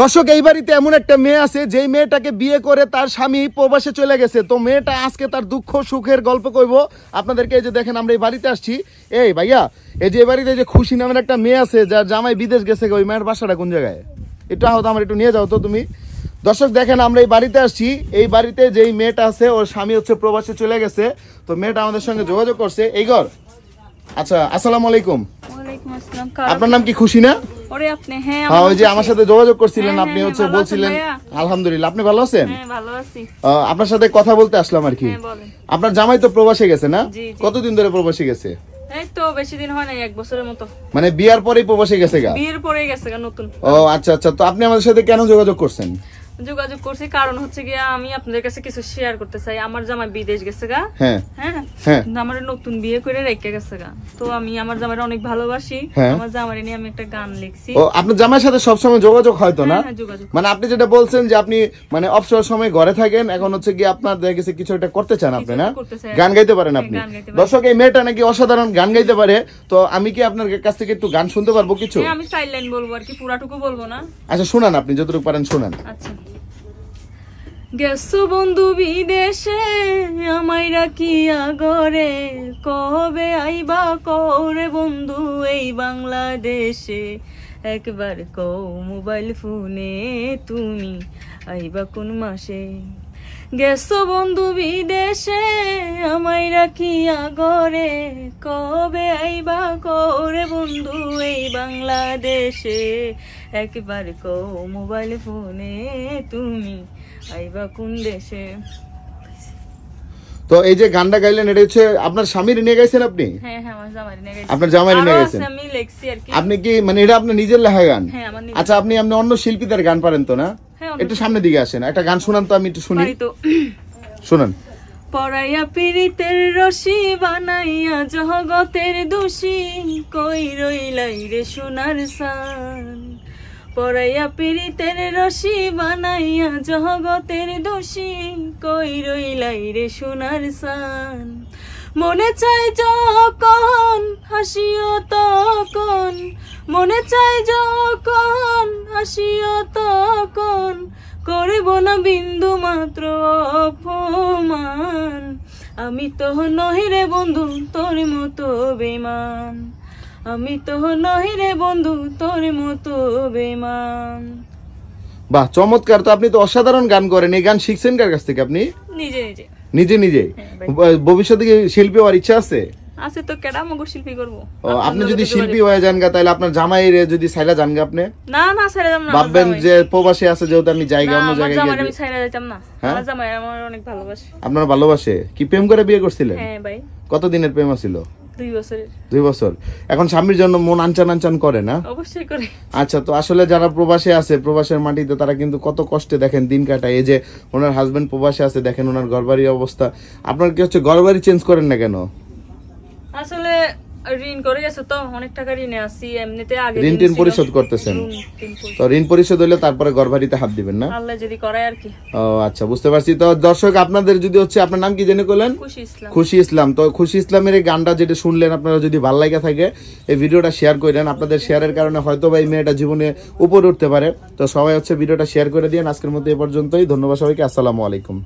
দর্শক, এই বাড়িতে এমন একটা মেয়ে আছে যেই মেয়েটাকে বিয়ে করে তার স্বামী প্রবাসে চলে গেছে। তো মেয়েটা আজকে তার দুঃখ সুখের গল্প কইবো আপনাদেরকে। এই যে দেখেন, আমরা এই বাড়িতে আসছি। এই ভাইয়া, এই যে বাড়িতে যে খুশি নামের একটা মেয়ে আছে যার জামাই বিদেশ গেছে, ওই মেয়ের বাসাটা কোন জায়গায়? একটু হয়তো আমার একটু নিয়ে যাও তো তুমি। দর্শক দেখেন, আমরা এই বাড়িতে আসছি। এই বাড়িতে যেই মেয়েটা আছে ওর স্বামী হচ্ছে প্রবাসে চলে গেছে। তো মেয়েটা আমাদের সঙ্গে যোগাযোগ করছে। এই ঘর। আচ্ছা, আসসালামু আলাইকুম। আপনার নাম কি খুশি না? ওই যে আমার সাথে যোগাযোগ করছিলেন, আপনি হচ্ছে বলছিলেন। আলহামদুলিল্লাহ, আপনি ভালো আছেন? আপনার সাথে কথা বলতে আসলাম আর কি। আপনার জামাই তো প্রবাসে গেছে না? কতদিন ধরে প্রবাসে গেছে? এই তো বেশি দিন হয় না, 1 বছরের মতো। মানে বিয়ার পরেই প্রবাসে গেছে গা? বিয়ের পরেই গেছে গা নতুন। ও আচ্ছা আচ্ছা। তো আপনি আমাদের সাথে কেন যোগাযোগ করছেন? যোগাযোগ করছি কারণ হচ্ছে গিয়া আমি আপনাদের কাছে কিছু শেয়ার করতে চাই। আমার জামাই বিদেশ গেছে গা। হ্যাঁ হ্যাঁ, আমার নতুন বিয়ে করে রেখে গেছে গা। তো আমি আমার জামাইরে অনেক ভালোবাসি। আমার জামাইরে নিয়ে আমি একটা গান লিখছি। ও, আপনার জামাইয়ের সাথে সব সময় যোগাযোগ হয় তো না? মানে আপনি যেটা বলছেন যে আপনি মানে অবসর সময় ঘরে থাকেন, এখন হচ্ছে কি আপনার দেখা গেছে কিছু একটা করতে চান আপনি, না? গান গাইতে পারেন আপনি। দর্শক, এই মেয়েটা নাকি অসাধারণ গান গাইতে পারে। তো আমি কি আপনার কাছ থেকে একটু গান শুনতে পারবো কিছু? আমি সাইড লাইন বলবো আর কি, পুরাটুকু বলবো না। আচ্ছা শুনান, আপনি যতটুকু পারেন শুনান। আচ্ছা। গেছো বন্ধু বিদেশে, আমায় রাখিয়া ঘরে, কবে আইবা করে বন্ধু এই বাংলাদেশে? একবার কও মোবাইল ফোনে তুমি আইবা কোন মাসে? গেছো বন্ধু বিদেশে, আমায় রাখিয়া ঘরে, কবে আইবা করে বন্ধু এই বাংলাদেশে? একবার কও মোবাইল ফোনে তুমি আইবা কোন দেশে? তো এই যে গানটা গাইলেন, এটা হচ্ছে আপনার স্বামীর নিয়ে গাইছেন আপনি? হ্যাঁ হ্যাঁ, আমার জামাইরে নিয়ে গাইছি। আপনার জামাইরে নিয়ে গাইছেন? আমি লিখছি আর কি। আপনি কি মানে এটা আপনার নিজের লেখা গান? হ্যাঁ, আমার নিজের। আচ্ছা, আপনি অন্য শিল্পীদের গান পারেন তো না? একটু সামনের দিকে আসেন, একটা গান শুনান তো, আমি একটু শুনি। শুনান। পড়াইয়া পীড়িতের রশি বানাইয়া জগতের দোষী, কই রইলাই রে সোনার সান? পড়াইয়া পীড়িতের রশি বানাইয়া জগতের দোষী, কই রইলাই রে সোনার সান? মনে চাই যখন হাসিও তখন, মনে চাই যখন হাসিও তখন, করব না বিন্দু মাত্র অপমান। আমি তো নহি রে বন্ধু তোর মতো বেমান, আমি তো নহি রে বন্ধু তোর মতো বেমান। বাহ, চমৎকার। তো আপনি তো অসাধারণ গান করেন। এই গান শিখছেন কার কাছ থেকে আপনি? নিজে নিজে। নিজে নিজে? ভবিষ্যতে কি শিল্পী হওয়ার ইচ্ছা আছে? আছে তো, কেডা মগো শিল্পী করব? আপনি যদি শিল্পী হয়ে যান গা, তাহলে আপনার জামাইরে যদি সাইরা যান গা আপনি? না না, সাইরা যাম না। ভাববেন যে প্রবাসী আছে, যেহেতু আমি জায়গা অন্য জায়গায় গিয়ে আমি সাইরা যাইতাম না। আমার জামাই আমার অনেক ভালোবাসে। আপনার ভালোবাসে? কি প্রেম করে বিয়ে করছিলেন? হ্যাঁ ভাই। কত দিনের প্রেম ছিল? 2 বছরের। 2 বছর। এখন স্বামীর জন্য মন আনচান আনচান করে না? অবশ্যই করে। আচ্ছা, তো আসলে যারা প্রবাসে আছে, প্রবাসের মাটিতে তারা কিন্তু কত কষ্টে দেখেন দিন কাটায়। এই যে ওনার হাজবেন্ড প্রবাসে আছে, দেখেন ওনার ঘরবাড়ির অবস্থা। আপনার কি হচ্ছে ঘরবাড়ি চেঞ্জ করেন না কেন? আসলে ঋণ করে গেছে তো, অনেক টাকা ঋণে আছি। এমনিতে আগে ঋণ টিন পরিশোধ করতেছেন? তো ঋণ পরিশোধ হলে তারপরে ঘরবাড়িতে হাত দিবেন না? আল্লাহ যদি করায় আর কি। ও আচ্ছা, বুঝতে পারছি। তো দর্শক, আপনাদের যদি হচ্ছে, আপনার নাম কি জেনে করলেন? খুশি ইসলাম। খুশি ইসলাম। তো খুশি ইসলামের এই গানটা যেটা শুনলেন, আপনারা যদি ভালো লাগা থাকে এই ভিডিওটা শেয়ার করেন। আপনাদের শেয়ারের কারণে হয়তো বা এই মেয়েটা জীবনে উপরে উঠতে পারে। তো সবাই হচ্ছে ভিডিওটা শেয়ার করে দিন। আজকের মতো এ পর্যন্তই। ধন্যবাদ সবাইকে। আসসালামু আলাইকুম।